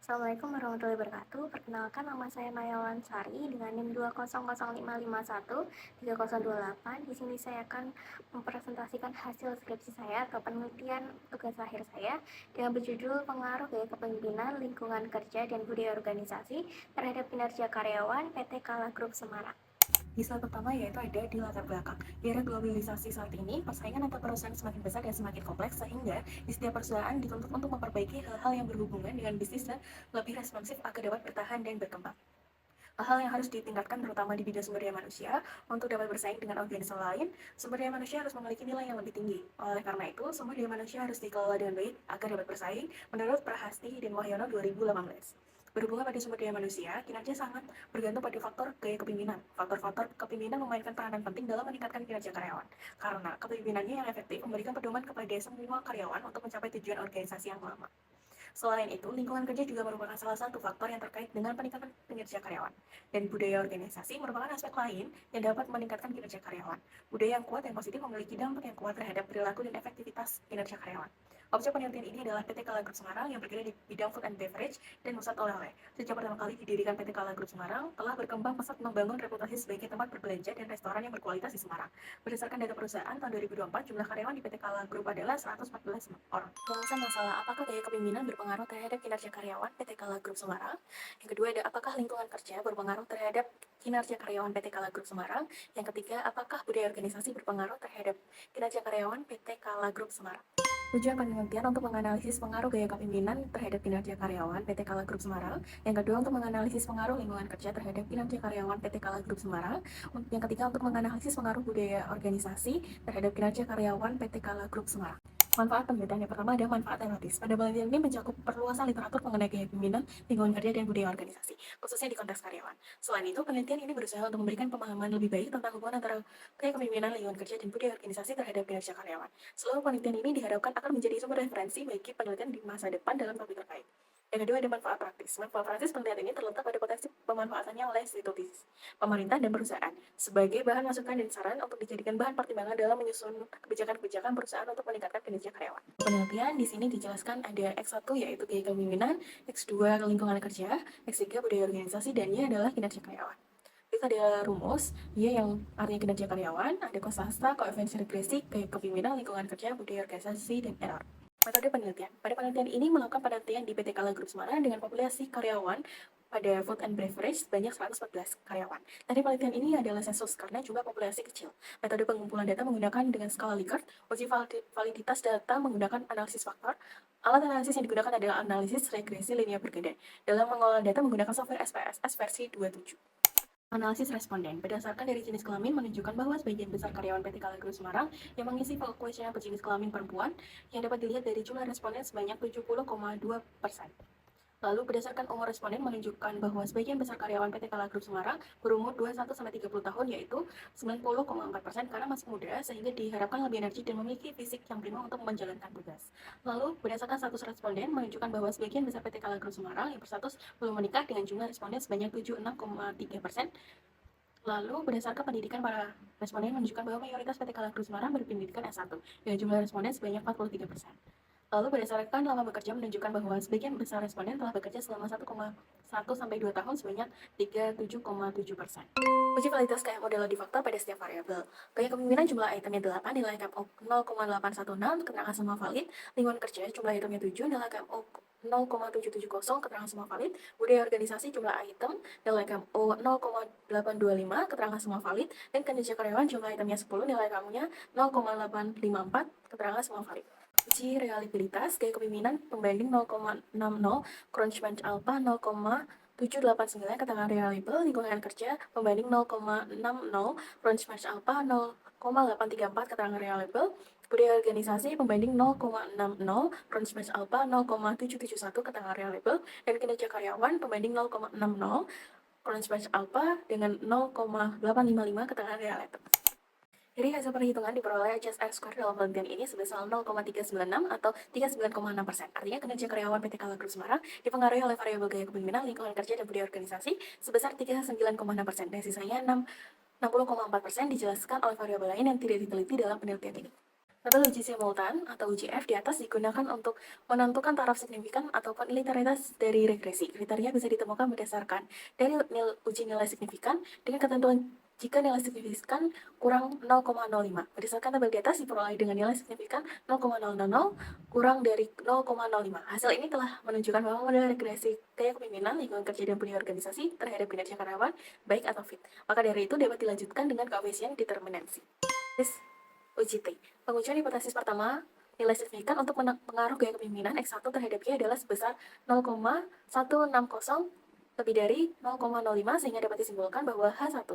Assalamualaikum warahmatullahi wabarakatuh. Perkenalkan, nama saya Maya Lansari dengan NIM 20005513028. Di sini saya akan mempresentasikan hasil skripsi saya atau penelitian tugas akhir saya dengan berjudul Pengaruh Gaya Kepemimpinan, Lingkungan Kerja, dan Budaya Organisasi terhadap Kinerja Karyawan PT Kala Group Semarang. Di slide pertama yaitu ada di latar belakang. Di era globalisasi saat ini, persaingan antar perusahaan semakin besar dan semakin kompleks sehingga di setiap perusahaan dituntut untuk memperbaiki hal-hal yang berhubungan dengan bisnis dan lebih responsif agar dapat bertahan dan berkembang. Hal-hal yang harus ditingkatkan terutama di bidang sumber daya manusia untuk dapat bersaing dengan organisasi lain, sumber daya manusia harus memiliki nilai yang lebih tinggi. Oleh karena itu, sumber daya manusia harus dikelola dengan baik agar dapat bersaing menurut Prahasti dan Wahyono 2018. Berhubungan pada sumber daya manusia, kinerja sangat bergantung pada faktor gaya kepemimpinan. Faktor-faktor kepemimpinan memainkan peranan penting dalam meningkatkan kinerja karyawan. Karena kepemimpinannya yang efektif memberikan pedoman kepada semua karyawan untuk mencapai tujuan organisasi yang lama. Selain itu, lingkungan kerja juga merupakan salah satu faktor yang terkait dengan peningkatan kinerja karyawan. Dan budaya organisasi merupakan aspek lain yang dapat meningkatkan kinerja karyawan. Budaya yang kuat dan positif memiliki dampak yang kuat terhadap perilaku dan efektivitas kinerja karyawan. Objek penelitian ini adalah PT Kala Group Semarang yang bergerak di bidang food and beverage dan pusat oleh-oleh. Sejak pertama kali didirikan PT Kala Group Semarang, telah berkembang pesat membangun reputasi sebagai tempat berbelanja dan restoran yang berkualitas di Semarang. Berdasarkan data perusahaan, tahun 2024, jumlah karyawan di PT Kala Group adalah 114 orang. Pembahasan masalah apakah gaya kepemimpinan berpengaruh terhadap kinerja karyawan PT Kala Group Semarang. Yang kedua ada apakah lingkungan kerja berpengaruh terhadap kinerja karyawan PT Kala Group Semarang. Yang ketiga, apakah budaya organisasi berpengaruh terhadap kinerja karyawan PT Kala Group Semarang. Tujuan penelitian untuk menganalisis pengaruh gaya kepemimpinan terhadap kinerja karyawan PT Kala Group Semarang. Yang kedua untuk menganalisis pengaruh lingkungan kerja terhadap kinerja karyawan PT Kala Group Semarang. Yang ketiga untuk menganalisis pengaruh budaya organisasi terhadap kinerja karyawan PT Kala Group Semarang. Manfaat penelitian yang pertama ada manfaat teoritis. Pada penelitian ini mencakup perluasan literatur mengenai gaya kepemimpinan, lingkungan kerja, dan budaya organisasi, khususnya di konteks karyawan. Selain itu, penelitian ini berusaha untuk memberikan pemahaman lebih baik tentang hubungan antara gaya kepemimpinan, lingkungan kerja, dan budaya organisasi terhadap kinerja karyawan. Seluruh penelitian ini diharapkan akan menjadi sumber referensi bagi penelitian di masa depan dalam topik terkait. Yang kedua ada manfaat praktis. Manfaat praktis penelitian ini terletak pada potensi pemanfaatannya oleh institusi, pemerintah, dan perusahaan sebagai bahan masukan dan saran untuk dijadikan bahan pertimbangan dalam menyusun kebijakan-kebijakan perusahaan untuk meningkatkan kinerja karyawan. Penelitian di sini dijelaskan ada X1 yaitu gaya kepemimpinan, X2 lingkungan kerja, X3 budaya organisasi, dan Y adalah kinerja karyawan. Itu ada rumus, Y yang artinya kinerja karyawan, ada kosastra, koefisien regresi, gaya kepemimpinan, lingkungan kerja, budaya organisasi, dan error. Metode penelitian. Pada penelitian ini melakukan penelitian di PT Kala Group Semarang dengan populasi karyawan pada food and beverage sebanyak 114 karyawan. Tadi penelitian ini adalah sensus karena jumlah populasi kecil. Metode pengumpulan data menggunakan dengan skala Likert, uji validitas data menggunakan analisis faktor. Alat analisis yang digunakan adalah analisis regresi linear berganda. Dalam mengolah data menggunakan software SPSS versi 27. Analisis responden. Berdasarkan dari jenis kelamin menunjukkan bahwa sebagian besar karyawan PT Kala Group Semarang yang mengisi kuesioner berjenis kelamin perempuan yang dapat dilihat dari jumlah responden sebanyak 70,2%. Lalu berdasarkan umur responden menunjukkan bahwa sebagian besar karyawan PT Kala Group Semarang berumur 21-30 tahun yaitu 90,4% karena masih muda sehingga diharapkan lebih energi dan memiliki fisik yang prima untuk menjalankan tugas. Lalu berdasarkan status responden menunjukkan bahwa sebagian besar PT Kala Group Semarang yang berstatus belum menikah dengan jumlah responden sebanyak 76,3%. Lalu berdasarkan pendidikan para responden menunjukkan bahwa mayoritas PT Kala Group Semarang berpendidikan S1 dengan jumlah responden sebanyak 43%. Lalu berdasarkan lama bekerja menunjukkan bahwa sebagian besar responden telah bekerja selama 1,1 sampai 2 tahun sebanyak 37,7%. Uji validitas KM model faktor pada setiap variabel. Gaya kepemimpinan jumlah itemnya 8, nilai KMO 0,816, keterangan semua valid. Lingkungan kerja jumlah itemnya 7, nilai KMO 0,770, keterangan semua valid. Budaya organisasi jumlah item, nilai KMO 0,825, keterangan semua valid. Dan kinerja karyawan jumlah itemnya 10, nilai KMO-nya 0,854, keterangan semua valid. Uji reliabilitas gaya kepemimpinan pembanding 0,60, Crunchbench alpha 0,789, keterangan reliable. Lingkungan kerja pembanding 0,60, Crunchbench alpha 0,834, keterangan reliable. Budaya organisasi pembanding 0,60, Crunchbench alpha 0,771, keterangan reliable. Dan kinerja karyawan pembanding 0,60, Crunchbench alpha dengan 0,855, keterangan reliable. Jadi hasil perhitungan diperoleh HSR Square dalam penelitian ini sebesar 0,396 atau 39,6%. Artinya kinerja karyawan PT Kala Group Semarang dipengaruhi oleh variabel gaya kepemimpinan, lingkungan kerja, dan budaya organisasi sebesar 39,6%. Dan sisanya 60,4% dijelaskan oleh variabel lain yang tidak diteliti dalam penelitian ini. Tabel uji simultan atau UJF di atas digunakan untuk menentukan taraf signifikan ataupun linearitas dari regresi. Kriteria bisa ditemukan berdasarkan dari uji nilai signifikan dengan ketentuan jika nilai signifikan kurang 0,05. Berdasarkan tabel di atas diperoleh dengan nilai signifikan 0,000 kurang dari 0,05. Hasil ini telah menunjukkan bahwa model regresi gaya kepemimpinan, lingkungan kerja, dan budaya organisasi terhadap kinerja karyawan baik atau fit. Maka dari itu dapat dilanjutkan dengan koefisien determinansi. Uji T. Pengujian hipotesis pertama, nilai signifikan untuk pengaruh gaya kepemimpinan X1 terhadap Y adalah sebesar 0,160 lebih dari 0,05 sehingga dapat disimpulkan bahwa H1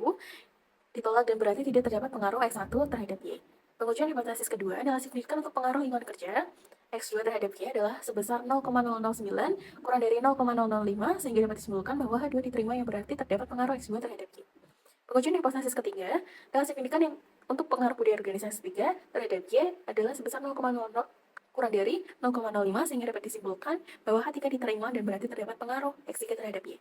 ditolak dan berarti tidak terdapat pengaruh X1 terhadap Y. Pengujian hipotesis kedua, nilai signifikan untuk pengaruh lingkungan kerja X2 terhadap Y adalah sebesar 0,009 kurang dari 0,005 sehingga dapat disimpulkan bahwa H2 diterima yang berarti terdapat pengaruh X2 terhadap Y. Pengujian hipotesis ketiga, nilai signifikan yang untuk pengaruh budaya organisasi 3 terhadap Y adalah sebesar 0,00 kurang dari 0,05 sehingga dapat disimpulkan bahwa H3 diterima dan berarti terdapat pengaruh X3 terhadap Y.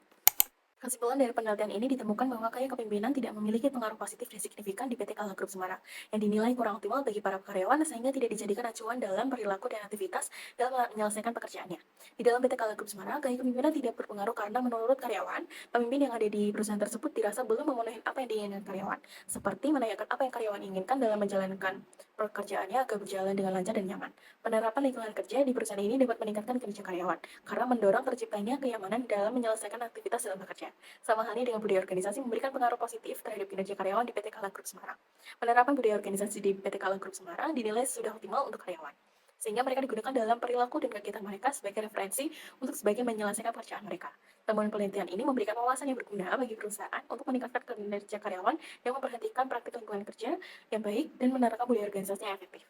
Kesimpulan dari penelitian ini ditemukan bahwa gaya kepemimpinan tidak memiliki pengaruh positif dan signifikan di PT Kala Group Semarang, yang dinilai kurang optimal bagi para karyawan sehingga tidak dijadikan acuan dalam perilaku dan aktivitas dalam menyelesaikan pekerjaannya. Di dalam PT Kala Group Semarang, gaya kepemimpinan tidak berpengaruh karena menurut karyawan, pemimpin yang ada di perusahaan tersebut dirasa belum memenuhi apa yang diinginkan karyawan, seperti menanyakan apa yang karyawan inginkan dalam menjalankan pekerjaannya agar berjalan dengan lancar dan nyaman. Penerapan lingkungan kerja di perusahaan ini dapat meningkatkan kinerja karyawan, karena mendorong terciptanya kenyamanan dalam menyelesaikan aktivitas dalam bekerja. Sama halnya dengan budaya organisasi memberikan pengaruh positif terhadap kinerja karyawan di PT Kala Group Semarang. Penerapan budaya organisasi di PT Kala Group Semarang dinilai sudah optimal untuk karyawan, sehingga mereka digunakan dalam perilaku dan kegiatan mereka sebagai referensi untuk sebagian menyelesaikan pekerjaan mereka. Temuan penelitian ini memberikan wawasan yang berguna bagi perusahaan untuk meningkatkan kinerja karyawan yang memperhatikan praktik lingkungan kerja yang baik dan menerapkan budaya organisasi yang efektif.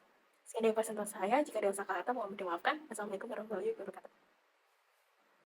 Sekian dari presentasi saya. Jika ada salah kata, mohon dimaafkan. Assalamualaikum warahmatullahi wabarakatuh.